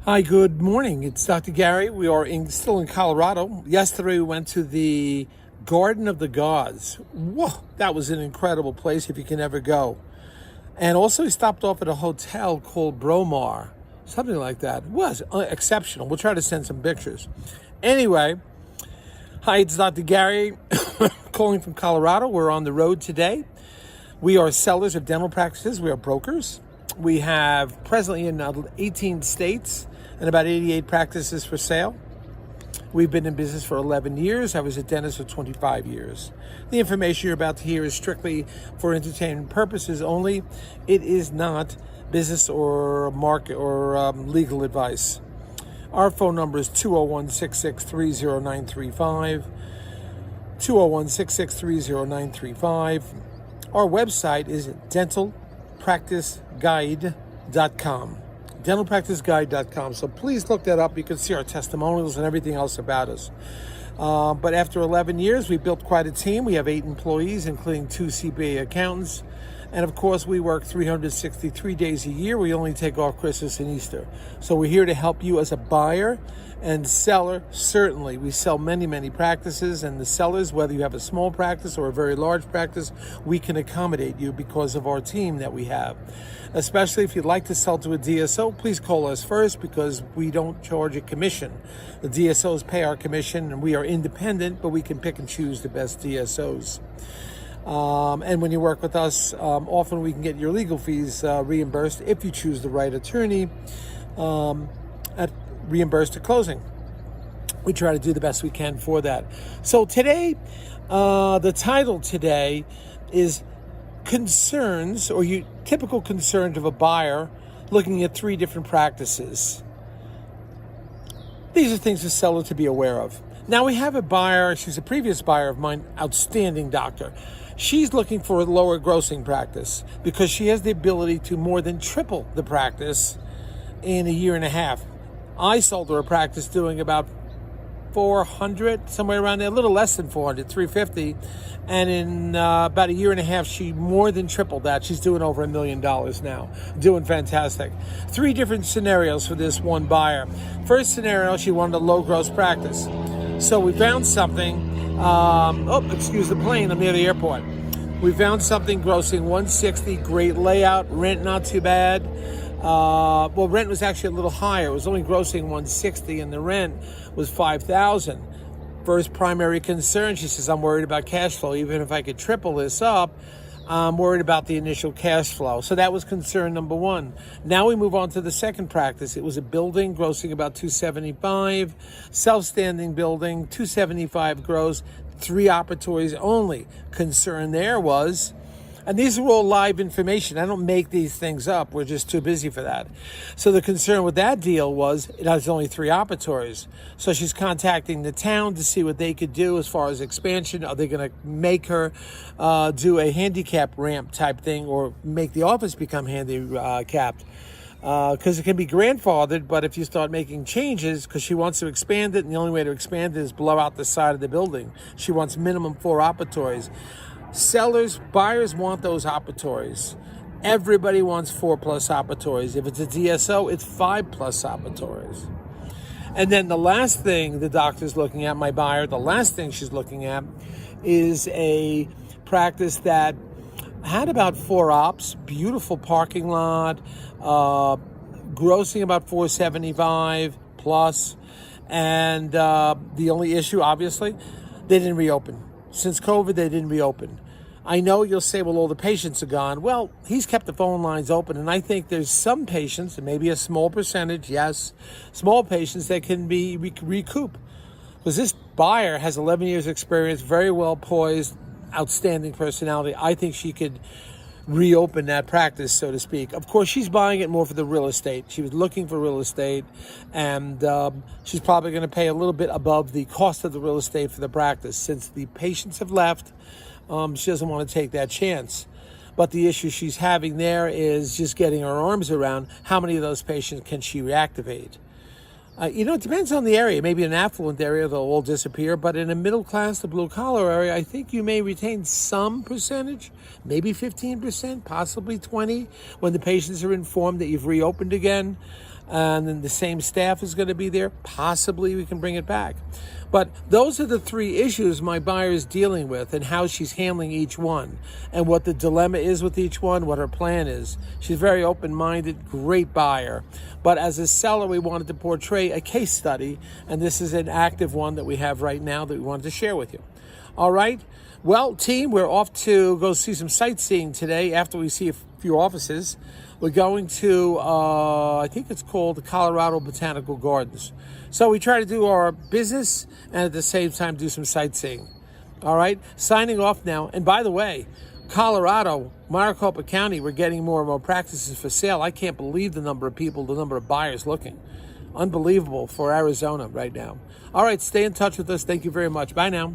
Hi, good morning. It's Dr. Gary. We are still in Colorado. Yesterday we went to the Garden of the Gods. Whoa, that was an incredible place if you can ever go. And also we stopped off at a hotel called Bromar, something like that. It was exceptional. We'll try to send some pictures. Anyway, hi, it's Dr. Gary calling from Colorado. We're on the road today. We are sellers of dental practices. We are brokers. We have presently in 18 states and about 88 practices for sale. We've been in business for 11 years. I was a dentist for 25 years. The information you're about to hear is strictly for entertainment purposes only. It is not business or market or legal advice. Our phone number is 201-663-0935, 201-663-0935. Our website is dentalpracticeguide.com. dentalpracticeguide.com. So please look that up. You can see our testimonials and everything else about us. But after 11 years, we built quite a team. We have 8 employees, including 2 CPA accountants. And of course, we work 363 days a year. We only take off Christmas and Easter. So we're here to help you as a buyer and seller. Certainly, we sell many, many practices, and the sellers, whether you have a small practice or a very large practice, we can accommodate you because of our team that we have. Especially if you'd like to sell to a DSO, please call us first because we don't charge a commission. The DSOs pay our commission, and we are independent, but we can pick and choose the best DSOs. And when you work with us, often we can get your legal fees reimbursed if you choose the right attorney at reimbursed at closing. We try to do the best we can for that. So today, the title today is concerns, or typical concerns of a buyer looking at 3 different practices. These are things a seller to be aware of. Now we have a buyer, she's a previous buyer of mine, outstanding doctor. She's looking for a lower grossing practice because she has the ability to more than triple the practice in a year and a half. I sold her a practice doing about 400, somewhere around there, a little less than 400, 350. And in about a year and a half, she more than tripled that. She's doing over $1 million now, doing fantastic. 3 different scenarios for this one buyer. First scenario, she wanted a low gross practice. So we found something, excuse the plane, I'm near the airport. We found something grossing $160, great layout, rent not too bad. Rent was actually a little higher. It was only grossing $160 and the rent was $5,000. First primary concern, she says, I'm worried about cash flow. Even if I could triple this up, I'm worried about the initial cash flow. So that was concern number 1. Now we move on to the second practice. It was a building grossing about $275, self-standing building, $275 gross, 3 operatories only. Concern there was, and these are all live information. I don't make these things up. We're just too busy for that. So the concern with that deal was it has only 3 operatories. So she's contacting the town to see what they could do as far as expansion. Are they going to make her do a handicap ramp type thing or make the office become handicapped? Because it can be grandfathered, but if you start making changes, because she wants to expand it, and the only way to expand it is blow out the side of the building. She wants minimum 4 operatories. Buyers want those operatories. Everybody wants 4+ operatories. If it's a DSO, it's 5+ operatories. And then the last thing the doctor's looking at, my buyer, the last thing she's looking at is a practice that had about 4 ops, beautiful parking lot, grossing about $475 plus. And the only issue, obviously, they didn't reopen. Since COVID, they didn't reopen. I know you'll say, well, all the patients are gone. Well, he's kept the phone lines open, and I think there's some patients, and maybe a small percentage, yes, small patients that can be recoup. Because this buyer has 11 years experience, very well poised, outstanding personality. I think she could reopen that practice, so to speak. Of course, she's buying it more for the real estate. She was looking for real estate, and she's probably going to pay a little bit above the cost of the real estate for the practice. Since the patients have left, she doesn't want to take that chance. But the issue she's having there is just getting her arms around how many of those patients can she reactivate. It depends on the area. Maybe in an affluent area, they'll all disappear. But in a middle class, the blue collar area, I think you may retain some percentage, maybe 15%, possibly 20%, when the patients are informed that you've reopened again. and then the same staff is going to be there. Possibly we can bring it back. But those are the three issues my buyer is dealing with, and how she's handling each one, and what the dilemma is with each one, what her plan is. She's very open-minded, great buyer. But as a seller, we wanted to portray a case study, and this is an active one that we have right now that we wanted to share with you. All right? Well, team, we're off to go see some sightseeing today after we see a few offices. We're going to, I think it's called the Colorado Botanical Gardens. So we try to do our business and at the same time do some sightseeing. All right, signing off now. And by the way, Colorado, Maricopa County, we're getting more and more practices for sale. I can't believe the number of people, the number of buyers looking. Unbelievable for Arizona right now. All right, stay in touch with us. Thank you very much. Bye now.